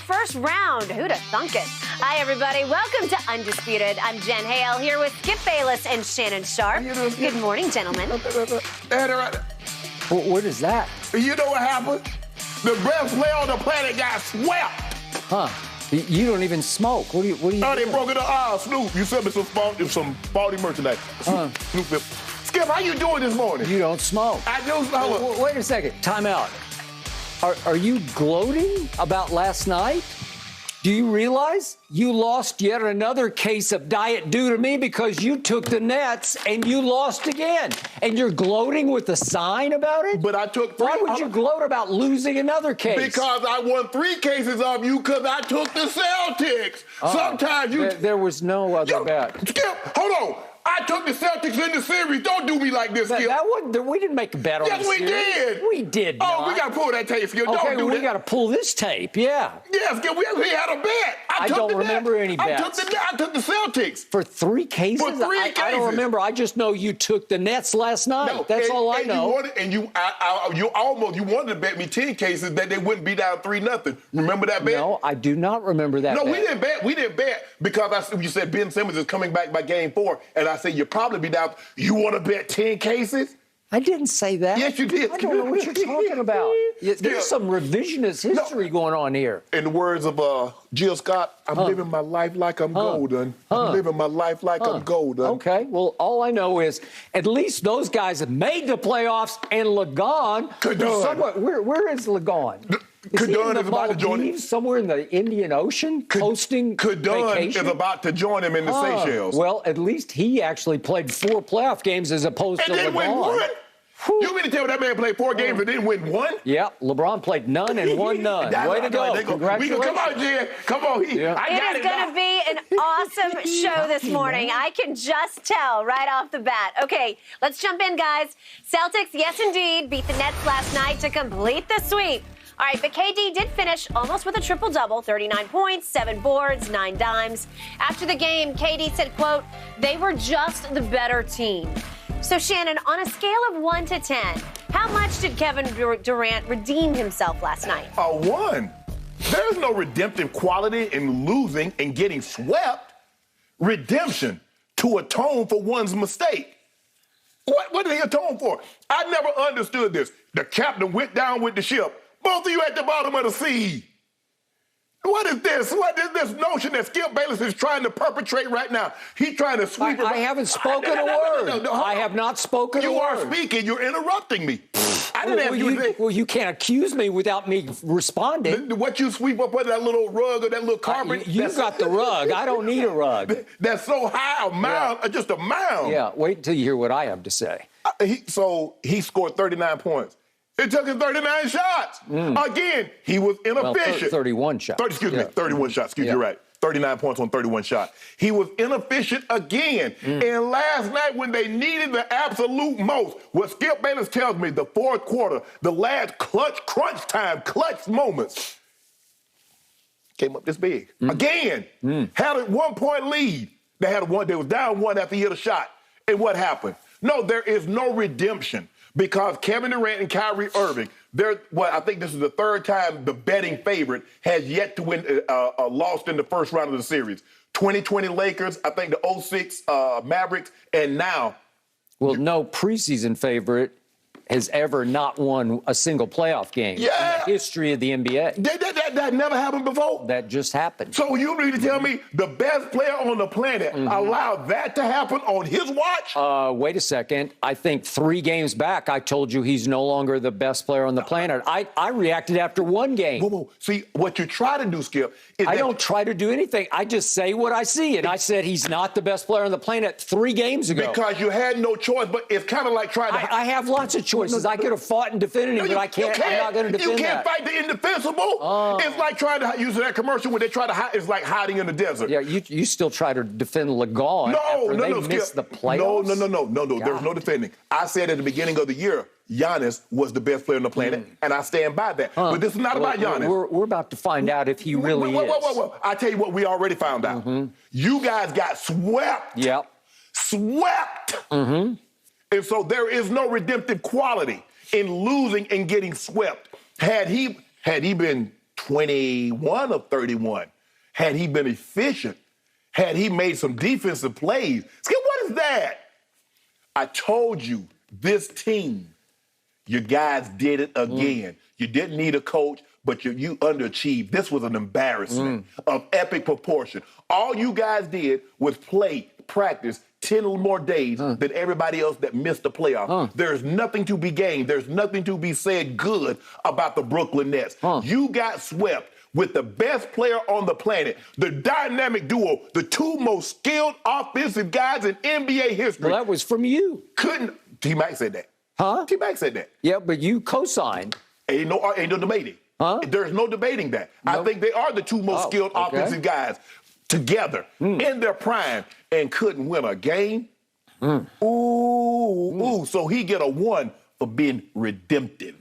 first round. Who'd have thunk it? Hi, everybody. Welcome to Undisputed. I'm Jen Hale here with Skip Bayless and Shannon Sharp. Good morning, gentlemen. What is that? You know what happened? The best player on the planet got swept. Huh? You don't even smoke. What do you? Oh, they broke it up. Snoop, you sent me some faulty merchandise. Snoop. Skip, how you doing this morning? You don't smoke. I do. Wait a second. Time out. Are you gloating about last night? Do you realize you lost yet another case of diet due to me because you took the Nets and you lost again? And you're gloating with a sign about it? But I took three. Why would you gloat about losing another case? Because I won 3 cases of you because I took the Celtics. Sometimes you... There was no other bet. Skip, hold on. I took the Celtics in the series. Don't do me like this, Skip. We didn't make a bet on the series. Yes, we did. We did not. Oh, we got to pull that tape, Skip. Okay, Don't do that. We got to pull this tape, yeah. Yeah, Skip, we had a bet. I don't remember any bets. I took the Celtics. For 3 cases? For 3 cases. I don't remember. I just know you took the Nets last night. No, That's all I know. You wanted to bet me 10 cases that they wouldn't be down 3-0. Remember that bet? No, I do not remember that bet. No, we didn't bet. We didn't bet because you said Ben Simmons is coming back by game 4, and I said you'll probably be down. You want to bet 10 cases? I didn't say that. Yes, you did. I don't know what you're talking about. There's some revisionist history going on here. In the words of Jill Scott, I'm living my life like I'm golden. I'm living my life like I'm golden. Okay, well, all I know is at least those guys have made the playoffs, and Lagon. Where is Lagon? Is he in the Maldives, somewhere in the Indian Ocean, hosting vacation? Is about to join him in the Seychelles. Well, at least he actually played 4 playoff games as opposed to LeBron. And then win 1? You mean to tell me that man played 4 games and didn't win 1? Yeah, LeBron played none and won none. Way to go. Congratulations. Come on, Jen. Come on. It is going to be an awesome show this morning. I can just tell right off the bat. Okay, let's jump in, guys. Celtics, yes, indeed, beat the Nets last night to complete the sweep. All right, but KD did finish almost with a triple-double, 39 points, 7 boards, 9 dimes. After the game, KD said, quote, "They were just the better team." So, Shannon, on a scale of 1 to 10, how much did Kevin Durant redeem himself last night? A 1. There's no redemptive quality in losing and getting swept. Redemption to atone for one's mistake. What did he atone for? I never understood this. The captain went down with the ship. Both of you at the bottom of the sea. What is this? What is this notion that Skip Bayless is trying to perpetrate right now? He's trying to sweep it. I haven't spoken a word. I have not spoken a word. You are speaking. You're interrupting me. I didn't have you. Well, you can't accuse me without me responding. What you sweep up under that little rug or that little carpet? You got the rug. I don't need a rug. That's so high, a mound, just a mound. Yeah, wait until you hear what I have to say. So he scored 39 points. It took him 39 shots. Again, he was inefficient. Well, 31 shots. 31 shots. You're right. 39 points on 31 shots. He was inefficient again. And last night when they needed the absolute most, what Skip Bayless tells me, the 4th quarter, the last crunch time moments, came up this big. Again, had a 1-point lead. They was down 1 after he hit a shot. And what happened? No, there is no redemption. Because Kevin Durant and Kyrie Irving, I think this is the 3rd time the betting favorite has yet to win lost in the first round of the series. 2020 Lakers, I think the 06 Mavericks, and now. Well, no preseason favorite has ever not won a single playoff game in the history of the NBA. That never happened before? That just happened. So you mean to tell me the best player on the planet allowed that to happen on his watch? Wait a second. I think 3 games back, I told you he's no longer the best player on the planet. I reacted after 1 game. Whoa. See, what you try to do, Skip, is I don't try to do anything. I just say what I see. And I said he's not the best player on the planet 3 games ago. Because you had no choice, but it's kind of like trying to... I have lots of choices. I could have fought and defended him, but I can't. I'm not going to defend that. You can't fight the indefensible. It's like trying to use that commercial when they try to hide. It's like hiding in the desert. Yeah, you still try to defend Lagon after they missed the playoffs? No. There's no defending. I said at the beginning of the year, Giannis was the best player on the planet, and I stand by that. But this is not about Giannis. We're about to find out if he really is. Whoa. I tell you what, we already found out. You guys got swept. Yep. Swept. And so there is no redemptive quality in losing and getting swept. Had he been 21 of 31. Had he been efficient, had he made some defensive plays. Skip, what is that? I told you, this team, your guys did it again. You didn't need a coach, but you underachieved. This was an embarrassment of epic proportion. All you guys did was practice 10 or more days than everybody else that missed the playoffs. There's nothing to be gained. There's nothing to be said good about the Brooklyn Nets. You got swept with the best player on the planet, the dynamic duo, the two most skilled offensive guys in NBA history. Well, that was from you. T-Mac said that. Huh? T-Mac said that. Yeah, but you co-signed. Ain't no debating. There's no debating that. Nope. I think they are the two most skilled offensive guys together in their prime and couldn't win a game. So he get a 1 for being redemptive.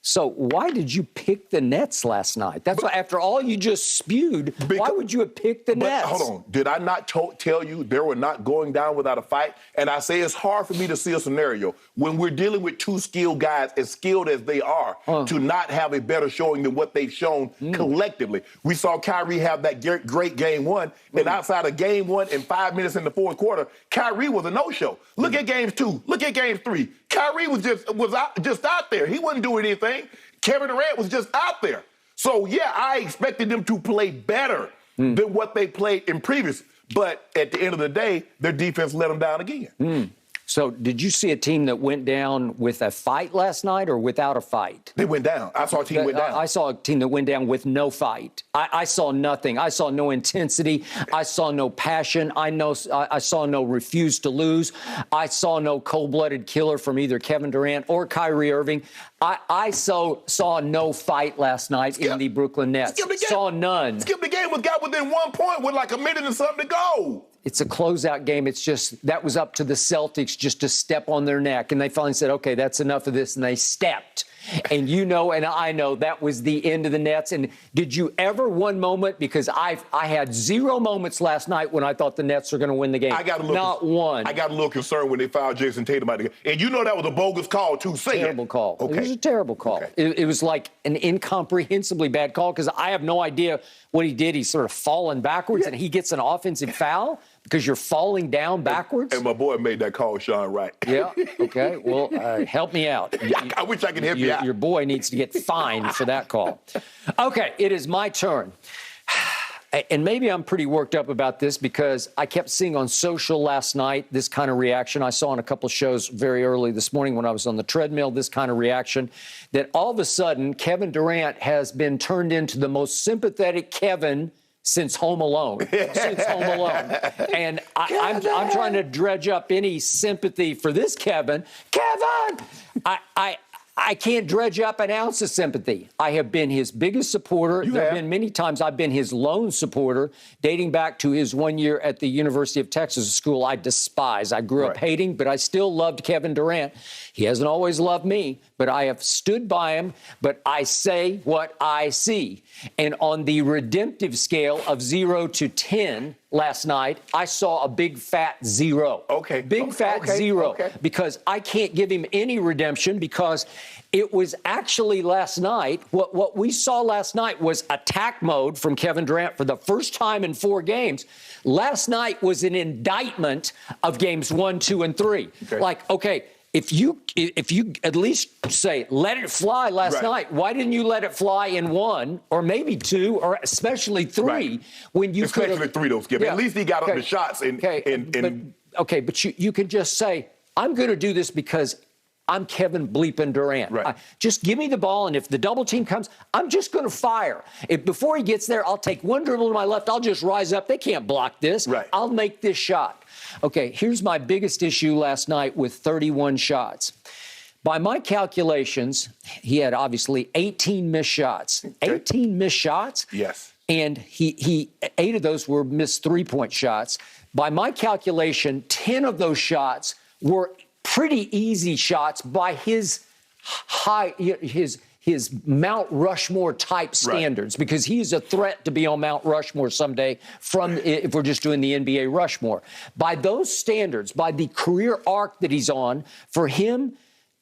So why did you pick the Nets last night? That's why, after all you just spewed, why would you have picked the Nets? Hold on. Did I not tell you they were not going down without a fight? And I say it's hard for me to see a scenario when we're dealing with two skilled guys, as skilled as they are, to not have a better showing than what they've shown collectively. We saw Kyrie have that great game 1, and outside of game 1 and 5 minutes in the fourth quarter, Kyrie was a no-show. Look at games 2. Look at game 3. Kyrie was just out there. He wasn't doing anything. Kevin Durant was just out there. So, yeah, I expected them to play better than what they played in previous. But at the end of the day, their defense let them down again. So did you see a team that went down with a fight last night or without a fight? They went down. I saw a team went down. I saw a team that went down with no fight. I saw nothing. I saw no intensity. I saw no passion. I saw no refuse to lose. I saw no cold-blooded killer from either Kevin Durant or Kyrie Irving. I saw no fight last night in the Brooklyn Nets. Saw none. Skip, the game got within 1 point with like a minute and something to go. It's a closeout game. It's just that was up to the Celtics just to step on their neck. And they finally said, okay, that's enough of this. And they stepped. And you know and I know that was the end of the Nets. And did you ever one moment, because I had 0 moments last night when I thought the Nets were going to win the game. Not one. I got a little concerned when they fouled Jason Tatum out of the game. And you know that was a bogus call, too. Terrible call. Okay. It was a terrible call. Okay. It was like an incomprehensibly bad call because I have no idea what he did. He's sort of falling backwards and he gets an offensive foul because you're falling down backwards. And my boy made that call, Sean Wright. Yeah. Okay. Well, help me out. I wish I could help you out. Your boy needs to get fined for that call. Okay. It is my turn. And maybe I'm pretty worked up about this because I kept seeing on social last night this kind of reaction. I saw on a couple of shows very early this morning when I was on the treadmill, this kind of reaction, that all of a sudden Kevin Durant has been turned into the most sympathetic Kevin since Home Alone. And I'm trying to dredge up any sympathy for this Kevin. Kevin! I can't dredge up an ounce of sympathy. I have been his biggest supporter. There have been many times I've been his lone supporter, dating back to his 1 year at the University of Texas, a school I despise. I grew up hating, but I still loved Kevin Durant. He hasn't always loved me, but I have stood by him. But I say what I see. And on the redemptive scale of 0 to 10 last night, I saw a big fat 0. Okay. Big fat 0. Because I can't give him any redemption because it was actually last night, what we saw last night was attack mode from Kevin Durant for the first time in 4 games. Last night was an indictment of games 1, 2, and 3. If you at least say, let it fly last night, why didn't you let it fly in 1 or maybe 2 or especially 3 when you could have... Especially 3, though, Skip. Yeah. At least he got up the shots. But you can just say, I'm going to do this because I'm Kevin bleeping Durant. Just give me the ball, and if the double team comes, I'm just going to fire. Before he gets there, I'll take one dribble to my left. I'll just rise up. They can't block this. I'll make this shot. Okay, here's my biggest issue last night with 31 shots. By my calculations, he had obviously 18 missed shots. 18 missed shots? Yes. And he 8 of those were missed 3-point shots. By my calculation, 10 of those shots were pretty easy shots by his Mount Rushmore type standards, because he's a threat to be on Mount Rushmore someday if we're just doing the NBA Rushmore. By those standards, by the career arc that he's on, for him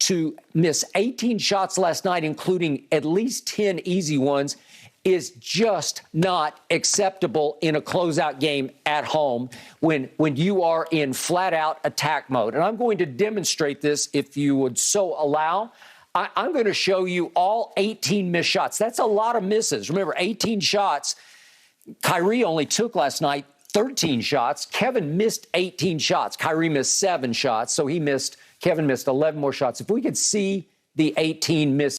to miss 18 shots last night, including at least 10 easy ones, is just not acceptable in a closeout game at home when you are in flat-out attack mode. And I'm going to demonstrate this, if you would so allow. I'm going to show you all 18 missed shots. That's a lot of misses. Remember, 18 shots. Kyrie only took last night 13 shots. Kevin missed 18 shots. Kyrie missed 7 shots, so Kevin missed 11 more shots. If we could see the 18 missed